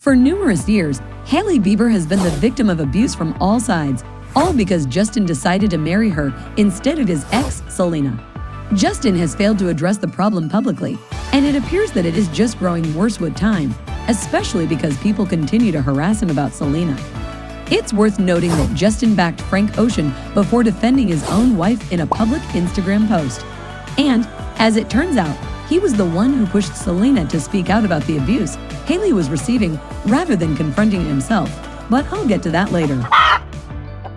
For numerous years, Hailey Bieber has been the victim of abuse from all sides, all because Justin decided to marry her instead of his ex, Selena. Justin has failed to address the problem publicly, and it appears that it is just growing worse with time, especially because people continue to harass him about Selena. It's worth noting that Justin backed Frank Ocean before defending his own wife in a public Instagram post. And, as it turns out, he was the one who pushed Selena to speak out about the abuse Hailey was receiving rather than confronting it himself, but I'll get to that later.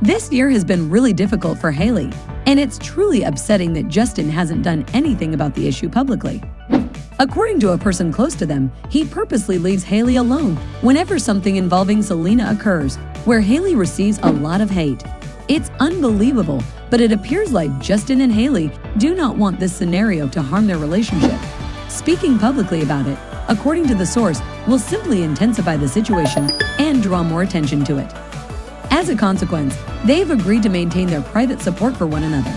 This year has been really difficult for Hailey, and it's truly upsetting that Justin hasn't done anything about the issue publicly. According to a person close to them, he purposely leaves Hailey alone whenever something involving Selena occurs, where Hailey receives a lot of hate. It's unbelievable, but it appears like Justin and Hailey do not want this scenario to harm their relationship. Speaking publicly about it, according to the source, will simply intensify the situation and draw more attention to it. As a consequence, they've agreed to maintain their private support for one another.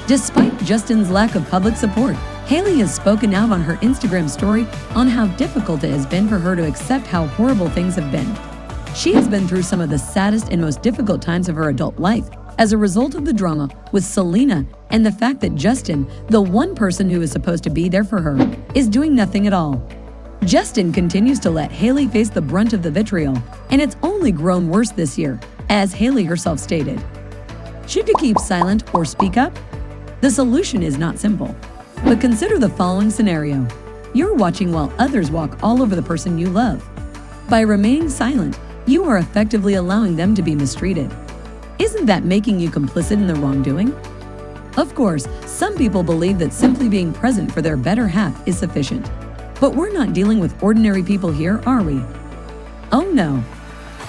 Despite Justin's lack of public support, Hailey has spoken out on her Instagram story on how difficult it has been for her to accept how horrible things have been. She has been through some of the saddest and most difficult times of her adult life as a result of the drama with Selena and the fact that Justin, the one person who is supposed to be there for her, is doing nothing at all. Justin continues to let Hailey face the brunt of the vitriol, and it's only grown worse this year, as Hailey herself stated. Should you keep silent or speak up? The solution is not simple, but consider the following scenario. You're watching while others walk all over the person you love. By remaining silent, you are effectively allowing them to be mistreated. Isn't that making you complicit in the wrongdoing? Of course, some people believe that simply being present for their better half is sufficient. But we're not dealing with ordinary people here, are we? Oh no.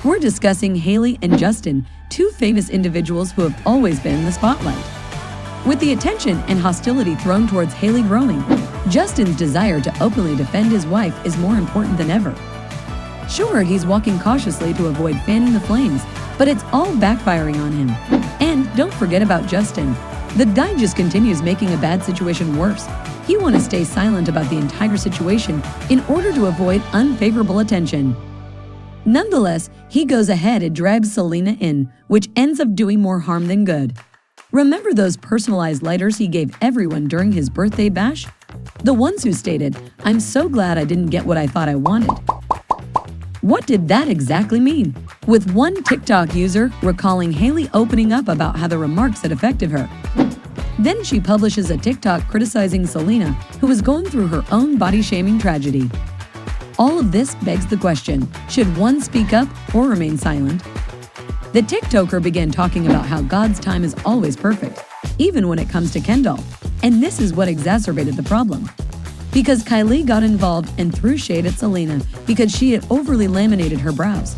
We're discussing Hailey and Justin, two famous individuals who have always been in the spotlight. With the attention and hostility thrown towards Hailey growing, Justin's desire to openly defend his wife is more important than ever. Sure, he's walking cautiously to avoid fanning the flames, but it's all backfiring on him. And don't forget about Justin. The guy just continues making a bad situation worse. He wants to stay silent about the entire situation in order to avoid unfavorable attention. Nonetheless, he goes ahead and drags Selena in, which ends up doing more harm than good. Remember those personalized lighters he gave everyone during his birthday bash? The ones who stated, "I'm so glad I didn't get what I thought I wanted." What did that exactly mean? With one TikTok user recalling Hailey opening up about how the remarks had affected her. Then she publishes a TikTok criticizing Selena, who was going through her own body-shaming tragedy. All of this begs the question, should one speak up or remain silent? The TikToker began talking about how God's time is always perfect, even when it comes to Kendall, and this is what exacerbated the problem. Because Kylie got involved and threw shade at Selena because she had overly laminated her brows.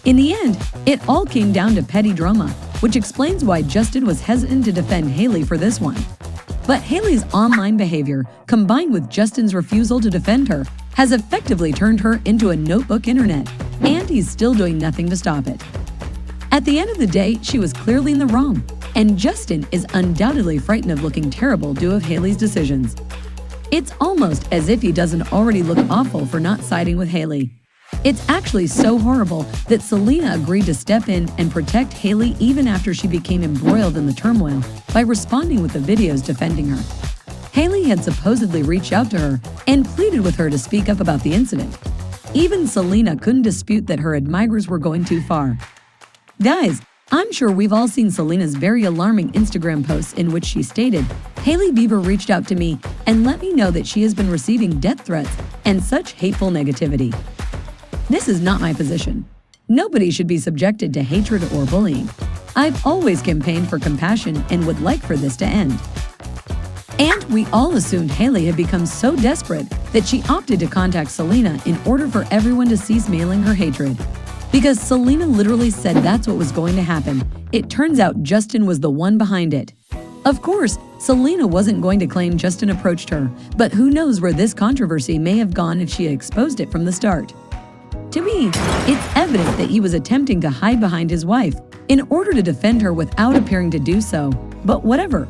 In the end, it all came down to petty drama, which explains why Justin was hesitant to defend Hailey for this one. But Hailey's online behavior, combined with Justin's refusal to defend her, has effectively turned her into a notebook internet, and he's still doing nothing to stop it. At the end of the day, she was clearly in the wrong, and Justin is undoubtedly frightened of looking terrible due to Hailey's decisions. It's almost as if he doesn't already look awful for not siding with Hailey. It's actually so horrible that Selena agreed to step in and protect Hailey even after she became embroiled in the turmoil by responding with the videos defending her. Hailey had supposedly reached out to her and pleaded with her to speak up about the incident. Even Selena couldn't dispute that her admirers were going too far. Guys, I'm sure we've all seen Selena's very alarming Instagram posts in which she stated, "Hailey Bieber reached out to me and let me know that she has been receiving death threats and such hateful negativity." This is not my position. Nobody should be subjected to hatred or bullying. I've always campaigned for compassion and would like for this to end. And we all assumed Hailey had become so desperate that she opted to contact Selena in order for everyone to cease mailing her hatred. Because Selena literally said that's what was going to happen, it turns out Justin was the one behind it. Of course, Selena wasn't going to claim Justin approached her, but who knows where this controversy may have gone if she had exposed it from the start. To me, it's evident that he was attempting to hide behind his wife in order to defend her without appearing to do so, but whatever.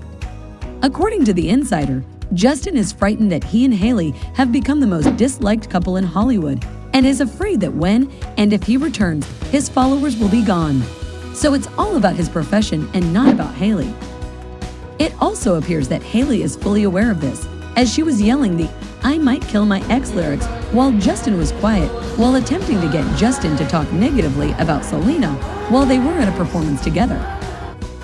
According to The Insider, Justin is frightened that he and Hailey have become the most disliked couple in Hollywood, and is afraid that when and if he returns, his followers will be gone. So it's all about his profession and not about Hailey. It also appears that Hailey is fully aware of this, as she was yelling the "I might kill my ex" lyrics while Justin was quiet, while attempting to get Justin to talk negatively about Selena while they were at a performance together.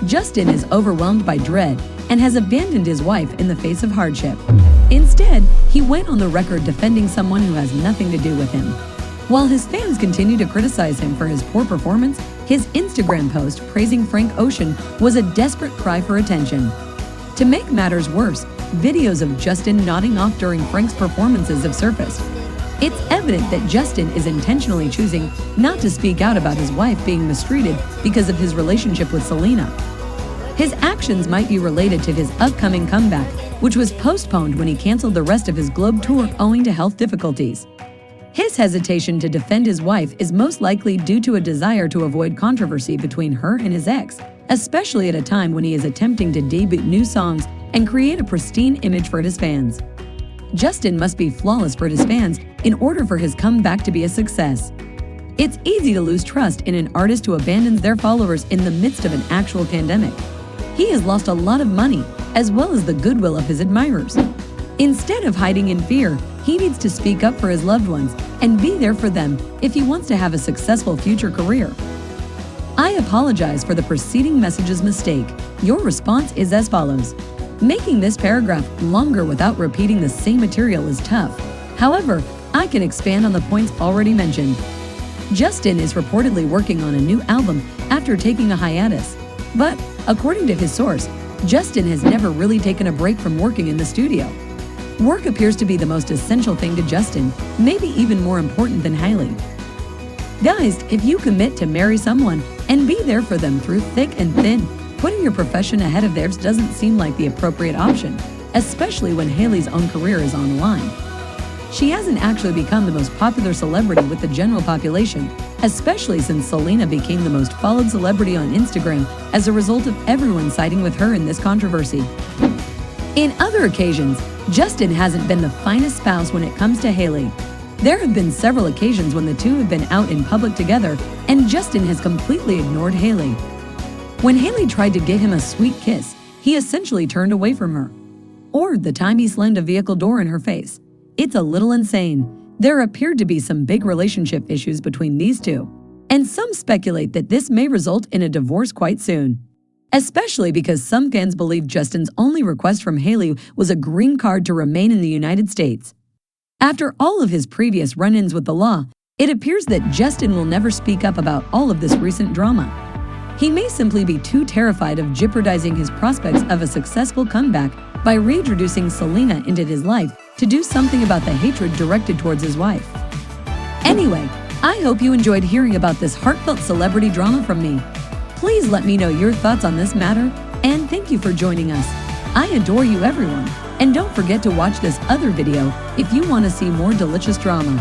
Justin is overwhelmed by dread and has abandoned his wife in the face of hardship. Instead, he went on the record defending someone who has nothing to do with him. While his fans continue to criticize him for his poor performance, his Instagram post praising Frank Ocean was a desperate cry for attention. To make matters worse, videos of Justin nodding off during Frank's performances have surfaced. It's evident that Justin is intentionally choosing not to speak out about his wife being mistreated because of his relationship with Selena. His actions might be related to his upcoming comeback, which was postponed when he canceled the rest of his globe tour owing to health difficulties. His hesitation to defend his wife is most likely due to a desire to avoid controversy between her and his ex, especially at a time when he is attempting to debut new songs and create a pristine image for his fans. Justin must be flawless for his fans in order for his comeback to be a success. It's easy to lose trust in an artist who abandons their followers in the midst of an actual pandemic. He has lost a lot of money, as well as the goodwill of his admirers. Instead of hiding in fear, he needs to speak up for his loved ones and be there for them if he wants to have a successful future career. I apologize for the preceding message's mistake. Your response is as follows. Making this paragraph longer without repeating the same material is tough. However, I can expand on the points already mentioned. Justin is reportedly working on a new album after taking a hiatus. But, according to his source, Justin has never really taken a break from working in the studio. Work appears to be the most essential thing to Justin, maybe even more important than Hailey. Guys, if you commit to marry someone and be there for them through thick and thin, putting your profession ahead of theirs doesn't seem like the appropriate option, especially when Hailey's own career is on the line. She hasn't actually become the most popular celebrity with the general population, especially since Selena became the most followed celebrity on Instagram as a result of everyone siding with her in this controversy. In other occasions, Justin hasn't been the finest spouse when it comes to Hailey. There have been several occasions when the two have been out in public together, and Justin has completely ignored Hailey. When Hailey tried to give him a sweet kiss, he essentially turned away from her. Or the time he slammed a vehicle door in her face. It's a little insane. There appeared to be some big relationship issues between these two, and some speculate that this may result in a divorce quite soon. Especially because some fans believe Justin's only request from Hailey was a green card to remain in the United States. After all of his previous run-ins with the law, it appears that Justin will never speak up about all of this recent drama. He may simply be too terrified of jeopardizing his prospects of a successful comeback by reintroducing Selena into his life to do something about the hatred directed towards his wife. Anyway, I hope you enjoyed hearing about this heartfelt celebrity drama from me. Please let me know your thoughts on this matter, and thank you for joining us. I adore you, everyone, and don't forget to watch this other video if you want to see more delicious drama.